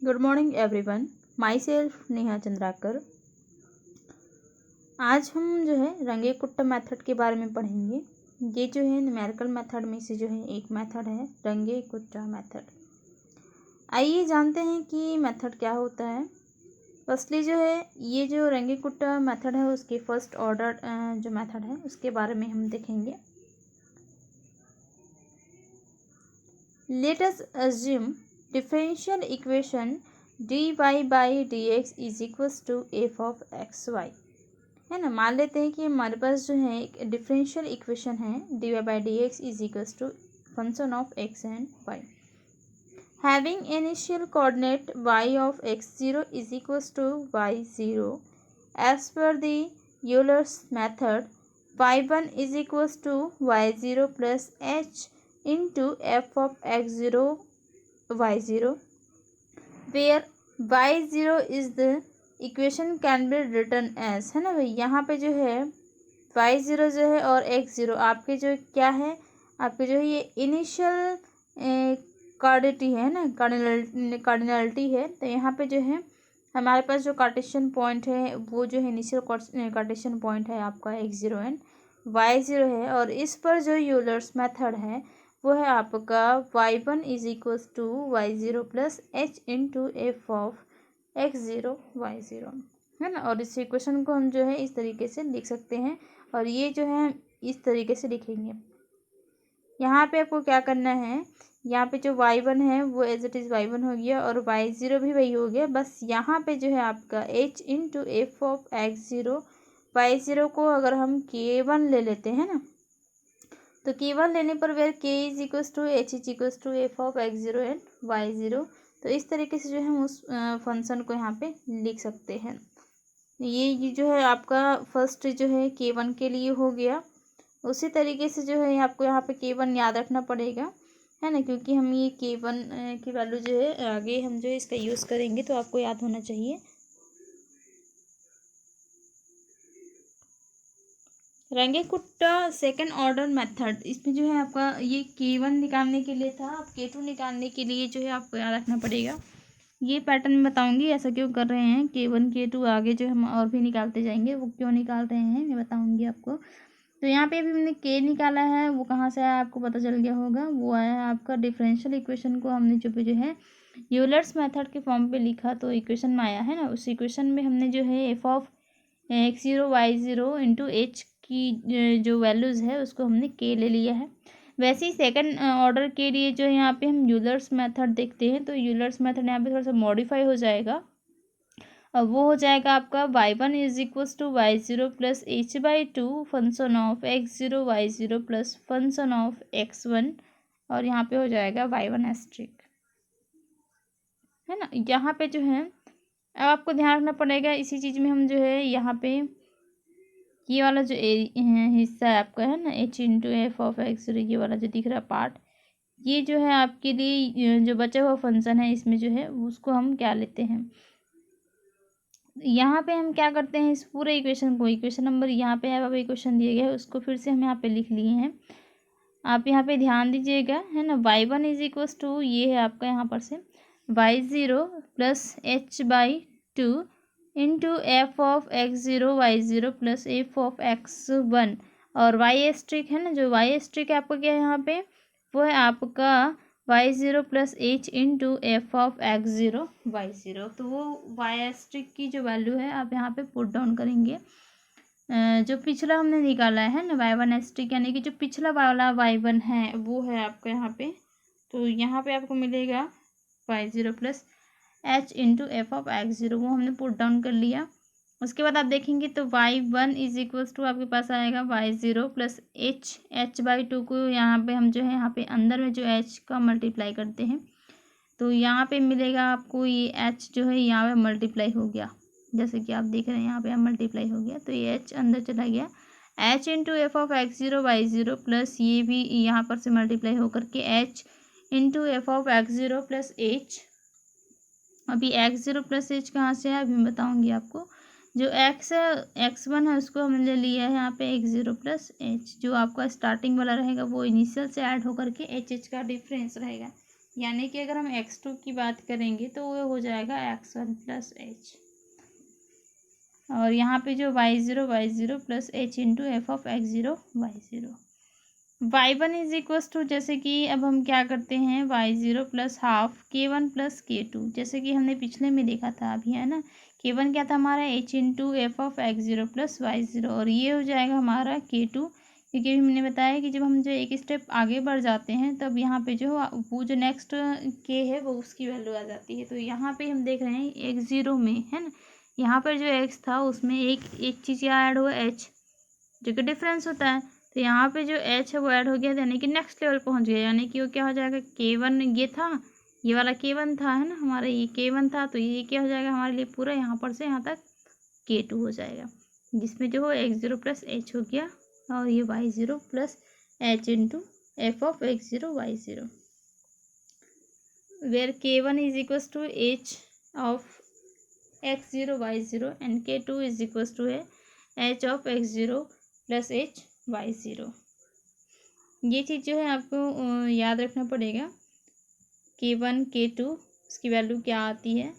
Good morning everyone. My self Neha Chandrakar. आज हम जो है रंगे कुट्टा मेथड के बारे में पढ़ेंगे। ये जो है न्यूमेरिकल मेथड में से जो है एक मेथड है रंगे कुट्टा मेथड। आइए जानते हैं कि मेथड क्या होता है। फर्स्टली जो है ये जो रंगे कुट्टा मेथड है उसके फर्स्ट ऑर्डर जो मेथड है उसके बारे में हम देखेंगे। Let us assume differential equation dy by dx is equals to F of X Y, है ना। मान लेते हैं कि हमारे पास जो है एक डिफरेंशियल इक्वेशन है dy by dx is equals to function of X and Y. Having initial coordinate y of x0 is equals to y0 as per the Euler's method y1 is equals to y0 plus h into F of x0 y0 where y0 is the equation can be written as, है ना भाई। यहाँ पे जो है y0 जो है और x0 आपके जो क्या है, आपके जो है ये इनिशियल कार्डिटी है ना, कार्डिनलिटी है। तो यहाँ पे जो है हमारे पास जो कार्टेशियन पॉइंट है वो जो है इनिशियल कार्टेशियन पॉइंट है आपका x0 एंड y0 है। और इस पर जो यूलर्स मेथड है वो है आपका y1 is equals to y0 plus h into F of x0 y0, है ना। और इस इक्वेशन को हम जो है इस तरीके से लिख सकते हैं और ये जो है इस तरीके से लिखेंगे। यहाँ पे आपको क्या करना है, यहाँ पे जो y1 है वो एज इट इज़ y1 हो गया और y0 भी वही हो गया। बस यहाँ पे जो है आपका h into F of x0 y0 को अगर हम k1 ले लेते हैं ना, तो k1 लेने पर where k is equals to h is equals to F of x0 and y0। तो इस तरीके से जो है हम उस फंक्शन को यहाँ पे लिख सकते हैं। ये जो है आपका फर्स्ट जो है k1 के लिए हो गया। उसी तरीके से जो है आपको यहाँ पे k1 याद रखना पड़ेगा, है ना, क्योंकि हम ये k1 की वैल्यू जो है आगे हम जो है इसका यूज़ करेंगे तो आपको याद होना चाहिए। रंगे कुट्टा सेकंड ऑर्डर मेथड, इसमें जो है आपका ये k1 निकालने के लिए था। अब k2 निकालने के लिए जो है आपको याद रखना पड़ेगा। ये पैटर्न मैं बताऊंगी ऐसा क्यों कर रहे हैं, k1 k2 आगे जो हम और भी निकालते जाएंगे, वो क्यों निकाल रहे हैं मैं बताऊंगी आपको। तो यहाँ पे अभी हमने k निकाला है, वो कहाँ से आया आपको पता चल गया होगा। वो आया है आपका डिफरेंशियल इक्वेशन को हमने जो है यूलर्स मेथड के फॉर्म पे लिखा तो इक्वेशन में आया है ना। उस इक्वेशन में हमने जो है F of x0 y0 into H की जो वैल्यूज़ है उसको हमने k ले लिया है। वैसे ही सेकंड ऑर्डर के लिए जो है यहाँ पे हम यूलर्स मेथड देखते हैं, तो यूलर्स मेथड यहाँ पे थोड़ा सा मॉडिफाई हो जाएगा और वो हो जाएगा आपका y1 is equals to y0 plus h/2 function of x0 y0 plus function of x1 और यहाँ पे हो जाएगा y1 एस्ट्रिक, है ना। यहाँ पे जो है अब आपको ध्यान रखना पड़ेगा इसी चीज़ में, हम जो है यहाँ पे ये वाला जो हिस्सा है आपका है ना h into F of x0, ये वाला जो दिख रहा है पार्ट, ये जो है आपके लिए जो बचा हुआ फंक्शन है इसमें जो है उसको हम क्या लेते हैं, यहाँ पे हम क्या करते हैं इस पूरे इक्वेशन को, इक्वेशन नंबर यहाँ पे अब इक्वेशन दिया गया है उसको फिर से हम यहाँ पे लिख लिए हैं। आप यहाँ पे ध्यान दीजिएगा, है ना। y1 इज इक्वल्स टू ये है आपका यहाँ पर से y0 plus h/2 into F of x0 y0 plus F of x1 और y एस्ट्रिक है ना, जो y एस्ट्रिक है आपका क्या है यहाँ पे, वो है आपका y0 plus h into F of x0 y0। तो वो y एस्ट्रिक की जो वैल्यू है आप यहाँ पे पुट डाउन करेंगे। जो पिछला हमने निकाला है ना y1 एस्ट्रिक, यानी कि जो पिछला वाला y1 है वो है आपका यहाँ पे, तो यहाँ पे आपको मिलेगा y0 plus h into F of x0, वो हमने पुट डाउन कर लिया। उसके बाद आप देखेंगे तो y1 इज इक्वल्स टू आपके पास आएगा y0 प्लस h/2 को यहाँ पे हम जो है यहाँ पे अंदर में जो h का मल्टीप्लाई करते हैं तो यहाँ पे मिलेगा आपको ये h जो है यहाँ पे मल्टीप्लाई हो गया, जैसे कि आप देख रहे हैं यहाँ पे मल्टीप्लाई हो गया तो ये h अंदर चला गया, h into F of x0 y0 plus ये भी यहाँ पर से मल्टीप्लाई होकर के h into F of x0 plus h। अभी x0 प्लस h कहाँ से है अभी मैं बताऊँगी आपको। जो x है x1 है उसको हमने ले लिया है यहाँ पे x0 प्लस h, जो आपका स्टार्टिंग वाला रहेगा वो इनिशियल से ऐड होकर के h का डिफरेंस रहेगा। यानी कि अगर हम x2 की बात करेंगे तो वो हो जाएगा x1 प्लस एच, और यहाँ पे जो y0 plus H into F of x0 y0। y1 is equals to, जैसे कि अब हम क्या करते हैं, y0 plus half k1 plus k2, जैसे कि हमने पिछले में देखा था अभी, है ना। k1 क्या था हमारा h into F of x0 plus y0, और ये हो जाएगा हमारा k2, क्योंकि हमने बताया कि जब हम जो एक स्टेप आगे बढ़ जाते हैं तब यहाँ पे जो वो जो नेक्स्ट k है वो उसकी वैल्यू आ जाती है। तो यहाँ पे हम देख रहे हैं x0 में, है ना, यहाँ पर जो x था उसमें एक चीज़ क्या ऐड हुआ, h, जो कि डिफरेंस होता है। तो यहाँ पे जो h है वो ऐड हो गया, यानी कि नेक्स्ट लेवल पहुँच गया, यानी कि वो क्या हो जाएगा, k1 ये था, ये वाला k1 था, है ना, हमारा ये k1 था, तो ये क्या हो जाएगा हमारे लिए पूरा यहाँ पर से यहाँ तक k2 हो जाएगा, जिसमें जो हो x0 प्लस एच हो गया, और ये y0 plus H into F of x0 y0, where k1 is equals to H of x0 y0 and k2 is equals to H of x0 plus H y0। ये चीज़ जो है आपको याद रखना पड़ेगा, k1 k2 उसकी वैल्यू क्या आती है,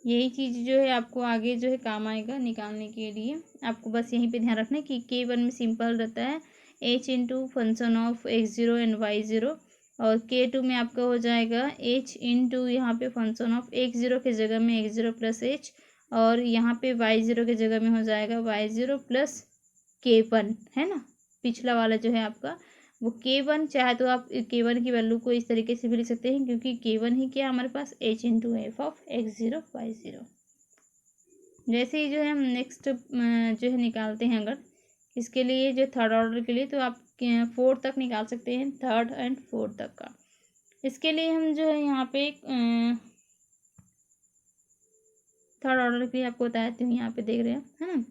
यही चीज़ जो है आपको आगे जो है काम आएगा निकालने के लिए। आपको बस यहीं पे ध्यान रखना है कि k1 में सिंपल रहता है h into function of x0 and y0, और k2 में आपका हो जाएगा h इंटू यहाँ पे फंक्शन ऑफ x0 के जगह में x0 प्लस एच, और यहाँ पे y0 के जगह में हो जाएगा y0 प्लस k1, है ना। पिछला वाला जो है आपका वो k1, चाहे तो आप k1 की वैल्यू को इस तरीके से भी लिख सकते हैं, क्योंकि k1 ही क्या हमारे पास h into F of x0 y0। जैसे ही जो है हम नेक्स्ट जो है निकालते हैं, अगर इसके लिए जो थर्ड ऑर्डर के लिए, तो आप फोर्थ तक निकाल सकते हैं, थर्ड एंड फोर्थ तक का। इसके लिए हम जो है यहाँ पे थर्ड ऑर्डर के लिए आपको बताती हूँ, यहाँ पे देख रहे हैं, है ना।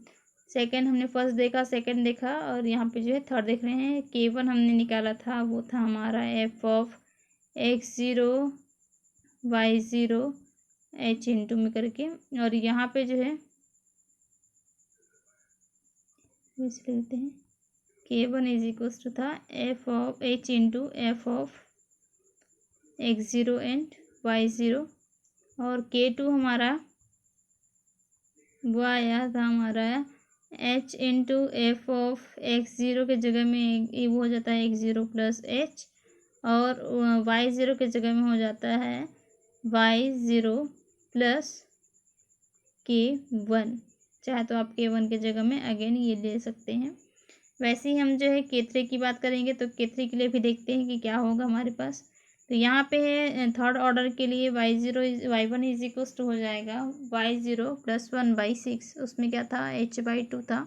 सेकंड हमने फर्स्ट देखा, सेकंड देखा, और यहाँ पे जो है थर्ड देख रहे हैं। k1 हमने निकाला था, वो था हमारा F of x0 y0 h into में करके, और यहाँ पे जो है वैसे लेते हैं, k1 इज इक्वल्स टू था F of h into F of x0 and y0, और k2 हमारा वो आया था हमारा h into F of x0 के जगह में वो हो जाता है x0 प्लस एच, और y0 के जगह में हो जाता है y0 प्लस k1, चाहे तो आप k1 के जगह में अगेन ये ले सकते हैं। वैसे ही हम जो है k3 की बात करेंगे, तो k3 के लिए भी देखते हैं कि क्या होगा हमारे पास। तो यहाँ पे है थर्ड ऑर्डर के लिए y1 इज इक्वल्स टू हो जाएगा y0 प्लस 1/6, उसमें क्या था h/2 था,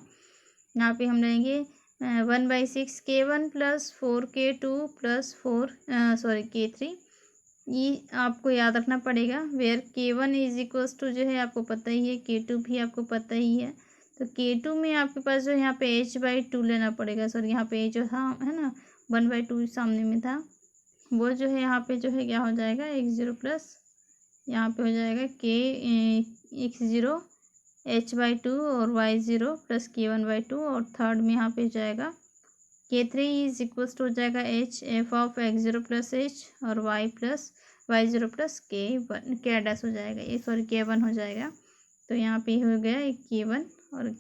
यहाँ पे हम लेंगे 1/6 k1 plus 4k2 plus k3। ये आपको याद रखना पड़ेगा, where k1 is equals to जो है आपको पता ही है, k2 भी आपको पता ही है। तो k2 में आपके पास जो यहाँ पे h/2 लेना पड़ेगा, सॉरी यहाँ पे जो था, है ना, 1/2 सामने में था, वो जो है यहाँ पे जो है क्या हो जाएगा x0 प्लस, यहाँ पे हो जाएगा x0 h/2 और y0 प्लस k1/2, और थर्ड में यहाँ पे हो जाएगा k3 इज इक्वल्स टू हो जाएगा h F of x0 plus H और y0 प्लस k डैश हो जाएगा, ये सॉरी k1 हो जाएगा। तो यहाँ पे हो गया k1 और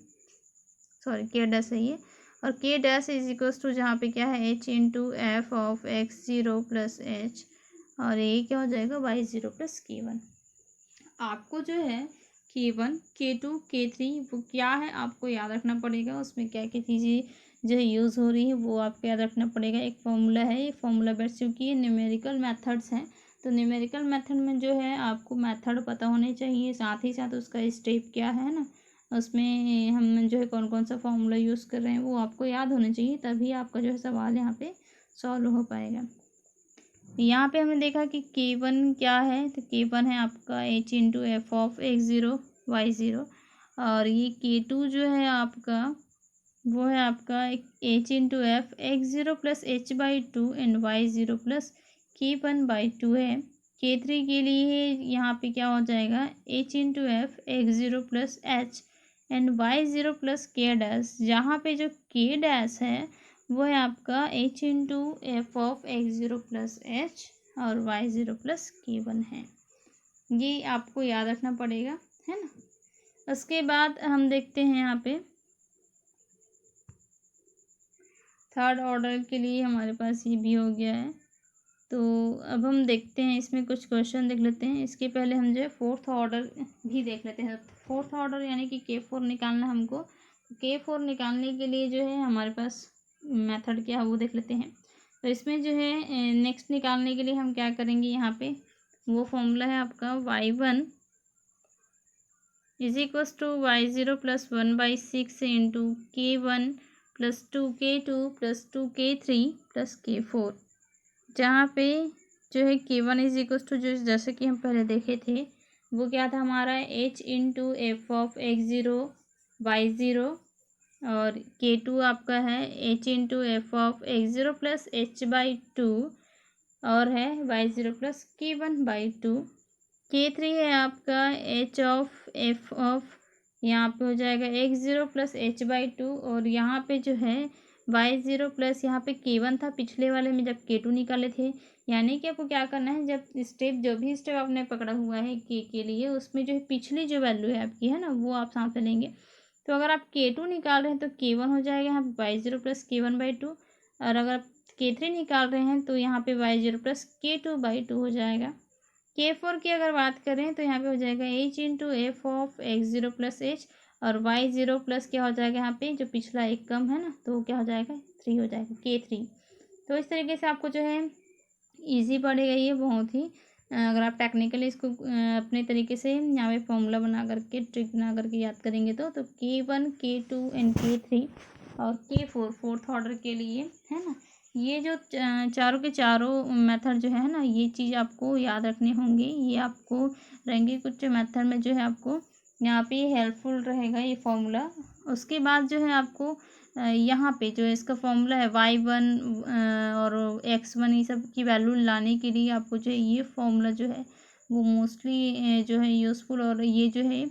सॉरी k डैश है ये, और k dash is equals to जहाँ पे क्या है h into F of x0 plus H, और ये क्या हो जाएगा y0 प्लस k1। आपको जो है k1 k2 k3 वो क्या है आपको याद रखना पड़ेगा, उसमें क्या क्या चीज़ें जो है यूज़ हो रही है वो आपको याद रखना पड़ेगा। एक फॉर्मूला है, ये फॉर्मूला बेस्ड, क्योंकि ये न्यूमेरिकल मेथड्स हैं, तो न्यूमेरिकल मेथड में जो है आपको मेथड पता होने चाहिए, साथ ही साथ उसका स्टेप क्या है ना, उसमें हम जो है कौन कौन सा फॉर्मूला यूज़ कर रहे हैं वो आपको याद होना चाहिए, तभी आपका जो है सवाल यहाँ पे सॉल्व हो पाएगा। यहाँ पे हमने देखा कि k1 क्या है, तो k1 है आपका h into F of x0 y0, और ये k2 जो है आपका वो है आपका h into F x0 plus h/2 and y0 plus k1/2 है। k3 के लिए यहाँ पे क्या हो जाएगा h into F x0 plus h and y0 plus k dash, जहाँ पे जो k डैश है वो है आपका h into F of x0 plus H और वाई ज़ीरो प्लस K1 है। ये आपको याद रखना पड़ेगा, है ना। उसके बाद हम देखते हैं यहाँ पे थर्ड ऑर्डर के लिए हमारे पास ये भी हो गया है। तो अब हम देखते हैं इसमें कुछ क्वेश्चन देख लेते हैं। इसके पहले हम जो है फोर्थ ऑर्डर भी देख लेते हैं। फोर्थ ऑर्डर यानी कि K4 निकालना हमको। K4 निकालने के लिए जो है हमारे पास मेथड क्या है वो देख लेते हैं। तो इसमें जो है नेक्स्ट निकालने के लिए हम क्या करेंगे, यहाँ पे वो फॉर्मूला है आपका y1 is equals to y0 plus 1/6 into K1 plus 2K2 plus 2K3 plus K4, जहाँ पे जो है K1 इज इक्वस टू जो जैसे कि हम पहले देखे थे वो क्या था हमारा h into F of x0 y0, और K2 आपका है h into F of x0 plus h/2 और है y0 प्लस K1/2। K3 है आपका h ऑफ एफ ऑफ, यहाँ पे हो जाएगा x0 प्लस h/2, और यहाँ पे जो है y0 प्लस यहाँ पे K1 था पिछले वाले में जब K2 निकाले थे। यानी कि आपको क्या करना है, जब स्टेप जो भी स्टेप आपने पकड़ा हुआ है के लिए उसमें जो है पिछली जो वैल्यू है आपकी, है ना, वो आप साथ में लेंगे। तो अगर आप K2 निकाल रहे हैं तो K1 हो जाएगा यहाँ पे y0 प्लस K1/2, और अगर आप K3 निकाल रहे हैं तो यहाँ पे y0 प्लस K2/2 हो जाएगा। K4 की अगर बात करें तो यहाँ पे हो जाएगा h into F of x0 plus h, और y0 प्लस क्या हो जाएगा यहाँ पे जो पिछला एक कम है ना, तो क्या हो जाएगा 3 हो जाएगा K3। तो इस तरीके से आपको जो है इजी पड़ेगा ये बहुत ही। अगर आप टेक्निकली इसको अपने तरीके से यहाँ पे फॉर्मूला बना करके ट्रिक बना करके याद करेंगे तो K1 K2 एंड K3 और K4 फोर्थ ऑर्डर के लिए, है ना, ये जो चारों के चारों मेथड जो है ना, ये चीज़ आपको याद रखने होंगे। ये आपको रहेंगे कुछ मेथड में जो है आपको यहाँ पे हेल्पफुल रहेगा ये फॉर्मूला। उसके बाद जो है आपको यहाँ पे जो इसका फॉर्मूला है y1 और x1 ये सब की वैल्यू लाने के लिए आपको जो है ये फॉर्मूला जो है वो मोस्टली जो है यूज़फुल, और ये जो है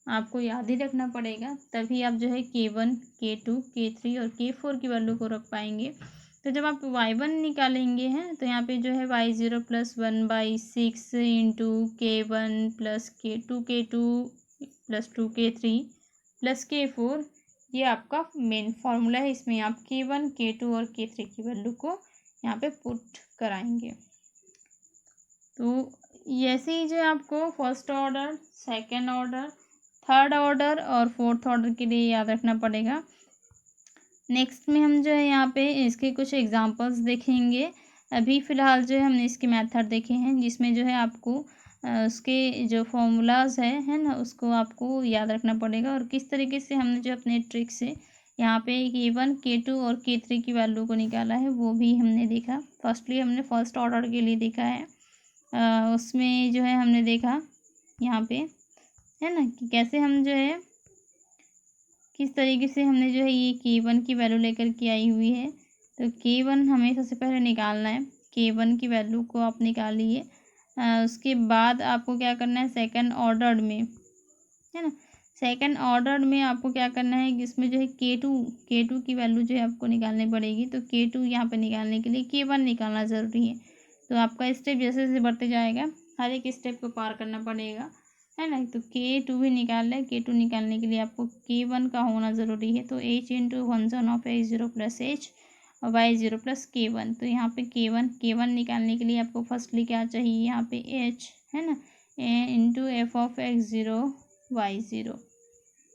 आपको याद ही रखना पड़ेगा, तभी आप जो है K1 K2 K3 और K4 की वैल्यू को रख पाएंगे। तो जब आप y1 निकालेंगे हैं तो यहाँ पे जो है y0 plus 1/6 into K1 plus K2 plus 2K3 plus K4, ये आपका मेन फार्मूला है। इसमें आप K1 K2 और K3 की वैल्यू को यहाँ पे पुट कराएंगे। तो ऐसे ही जो आपको first order, second order, third order और फोर्थ ऑर्डर के लिए याद रखना पड़ेगा। नेक्स्ट में हम जो है यहाँ पे इसके कुछ एग्जांपल्स देखेंगे। अभी फ़िलहाल जो है हमने इसके मेथड देखे हैं जिसमें जो है आपको उसके जो फॉर्मूलाज है ना, उसको आपको याद रखना पड़ेगा, और किस तरीके से हमने जो अपने ट्रिक से यहाँ पे K1 K2 और K3 की वैल्यू को निकाला है वो भी हमने देखा। फर्स्टली हमने फर्स्ट ऑर्डर के लिए देखा है। उसमें जो है हमने देखा यहाँ पे, है ना, कि कैसे हम जो है किस तरीके से हमने जो है ये K1 की वैल्यू लेकर के आई हुई है। तो K1 हमें सबसे पहले निकालना है। K1 की वैल्यू को आप निकालिए। उसके बाद आपको क्या करना है, सेकंड ऑर्डर में, है ना, सेकंड ऑर्डर में आपको क्या करना है कि इसमें जो है K2 की वैल्यू जो है आपको निकालनी पड़ेगी। तो K2 यहाँ पे निकालने के लिए K1 निकालना ज़रूरी है। तो आपका स्टेप जैसे जैसे बढ़ते जाएगा हर एक स्टेप को पार करना पड़ेगा, है ना। तो K2 भी निकालना है। K2 निकालने के लिए आपको K1 का होना ज़रूरी है। तो h into function of x0 plus h और y0 प्लस K1। तो यहाँ पे K1 निकालने के लिए आपको फर्स्टली क्या चाहिए, यहाँ पे h, है ना, into F of x0 y0।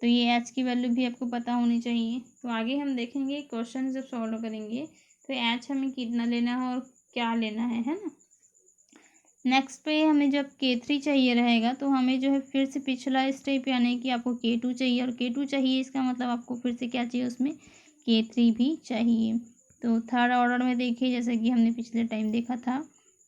तो ये h की वैल्यू भी आपको पता होनी चाहिए। तो आगे हम देखेंगे क्वेश्चन जब सॉल्व करेंगे तो h हमें कितना लेना है और क्या लेना है ना। नेक्स्ट पे हमें जब K3 चाहिए रहेगा तो हमें जो है फिर से पिछला स्टेप यानी कि आपको K2 चाहिए, और K2 चाहिए इसका मतलब आपको फिर से क्या चाहिए, उसमें K3 भी चाहिए। तो थर्ड ऑर्डर में देखिए जैसे कि हमने पिछले टाइम देखा था,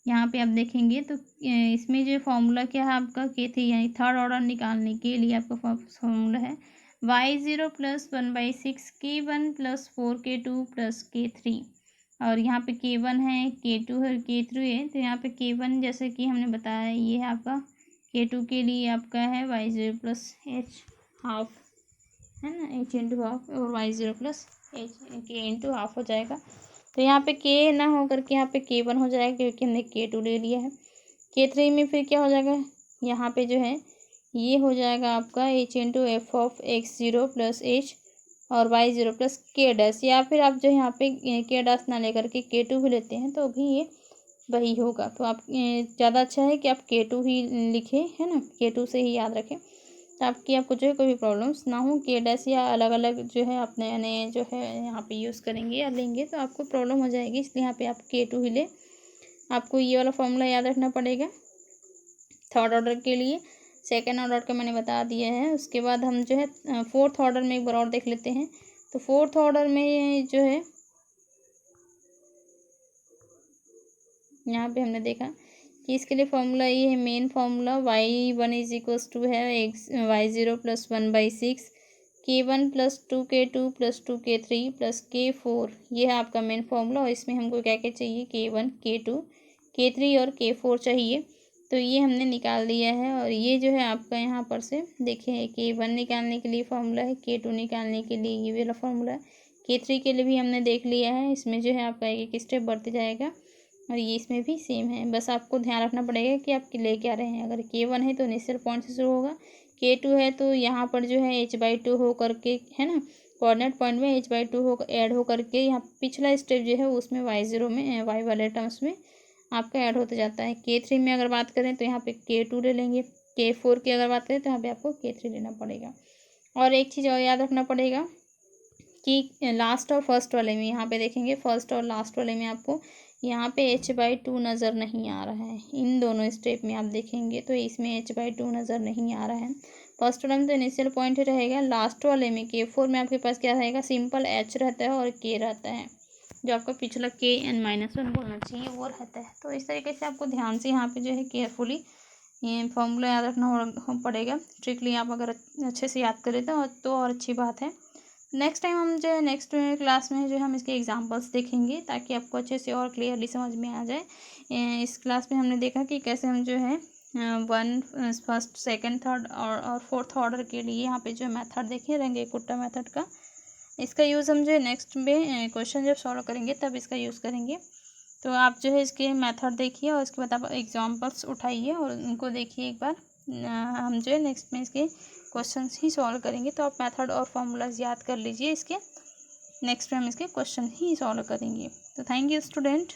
यहाँ पे आप देखेंगे तो इसमें जो फॉर्मूला क्या है आपका K3 यानी थर्ड ऑर्डर निकालने के लिए आपका फॉर्मूला है y0 plus 1/6 K1 plus 4K2 plus K3, और यहाँ पे K1 है, K2 है, K3 है। तो यहाँ पे K1 जैसे कि हमने बताया ये है आपका, K2 के लिए आपका है y0 प्लस h हाफ, है ना, h इंटू हाफ, और y0 plus h K into half हो जाएगा। तो यहाँ पे के ना हो करके यहाँ पे K1 हो जाएगा क्योंकि हमने K2 ले लिया है। K3 में फिर क्या हो जाएगा, यहाँ पे जो है ये हो जाएगा आपका h into F of x zero plus H और वाई ज़ीरो प्लस के डैश, या फिर आप जो यहाँ पे के डैश ना लेकर के K2 भी लेते हैं तो भी ये वही होगा। तो आप ज़्यादा अच्छा है कि आप K2 ही लिखें, है ना, K2 से ही याद रखें ताकि आपको जो है कोई भी प्रॉब्लम्स ना हो। के डैश या अलग अलग जो है आप नए नए जो है यहाँ पे यूज़ करेंगे या लेंगे तो आपको प्रॉब्लम हो जाएगी, इसलिए यहाँ पे आप K2 ही लें। आपको ये वाला फॉर्मूला याद रखना पड़ेगा थर्ड ऑर्डर के लिए। सेकेंड ऑर्डर का मैंने बता दिया है। उसके बाद हम जो है फोर्थ ऑर्डर में एक बार और देख लेते हैं। तो फोर्थ ऑर्डर में जो है यहाँ पे हमने देखा कि इसके लिए फॉर्मूला ये है, main formula y1 is equals to है x y0 plus 1/6 K1 plus 2K2 plus 2K3 plus K4, ये है आपका मेन फार्मूला। और इसमें हमको क्या क्या चाहिए, K1 K2 K3 और K4 चाहिए। तो ये हमने निकाल दिया है। और ये जो है आपका यहाँ पर से देखिए K1 निकालने के लिए फार्मूला है, K2 निकालने के लिए ये वाला फार्मूला है, K3 के लिए भी हमने देख लिया है। इसमें जो है आपका एक एक स्टेप बढ़ते जाएगा और ये इसमें भी सेम है। बस आपको ध्यान रखना पड़ेगा कि आप ले क्या रहे हैं। अगर K1 है तो इनिशियल पॉइंट से शुरू होगा, K2 है तो यहाँ पर जो है h/2 हो करके, है ना, कोऑर्डिनेट पॉइंट में h/2 हो ऐड हो करके यहाँ पिछला स्टेप जो है उसमें y0 में y वाले टर्म्स में आपका ऐड होता जाता है। K3 में अगर बात करें तो यहाँ पे K2 ले लेंगे, K4 की अगर बात करें तो यहाँ पे आपको K3 लेना पड़ेगा। और एक चीज़ और याद रखना पड़ेगा कि लास्ट और फर्स्ट वाले में यहाँ पे देखेंगे, फर्स्ट और लास्ट वाले में आपको यहाँ पे h/2 नज़र नहीं आ रहा है। इन दोनों स्टेप में आप देखेंगे तो इसमें h/2 नज़र नहीं आ रहा है। फर्स्ट वाले में तो इनिशियल पॉइंट ही रहेगा, लास्ट वाले में K4 में आपके पास क्या रहेगा, सिंपल h रहता है और K रहता है, जो आपका पिछला Kn-1 बोलना चाहिए वो रहता है। तो इस तरीके से आपको ध्यान से यहाँ पे जो है केयरफुली ये फॉर्मूला याद रखना पड़ेगा। स्ट्रिक्टली आप अगर अच्छे से याद करें तो और अच्छी बात है। नेक्स्ट टाइम हम जो है नेक्स्ट क्लास में जो है हम इसके एग्जांपल्स देखेंगे ताकि आपको अच्छे से और क्लियरली समझ में आ जाए। इस क्लास में हमने देखा कि कैसे हम जो है फर्स्ट सेकंड थर्ड और फोर्थ ऑर्डर के लिए यहाँ पे जो मेथड देखे रहेंगे कुट्टा मेथड का, इसका यूज़ हम जो है नेक्स्ट में क्वेश्चन जब सॉल्व करेंगे तब इसका यूज़ करेंगे। तो आप जो है इसके मेथड देखिए और इसके बाद आप एग्जांपल्स उठाइए और उनको देखिए एक बार। हम जो है नेक्स्ट में इसके क्वेश्चंस ही सॉल्व करेंगे, तो आप मेथड और फार्मूलाज याद कर लीजिए इसके। नेक्स्ट में हम इसके क्वेश्चन ही सॉल्व करेंगे। तो थैंक यू स्टूडेंट।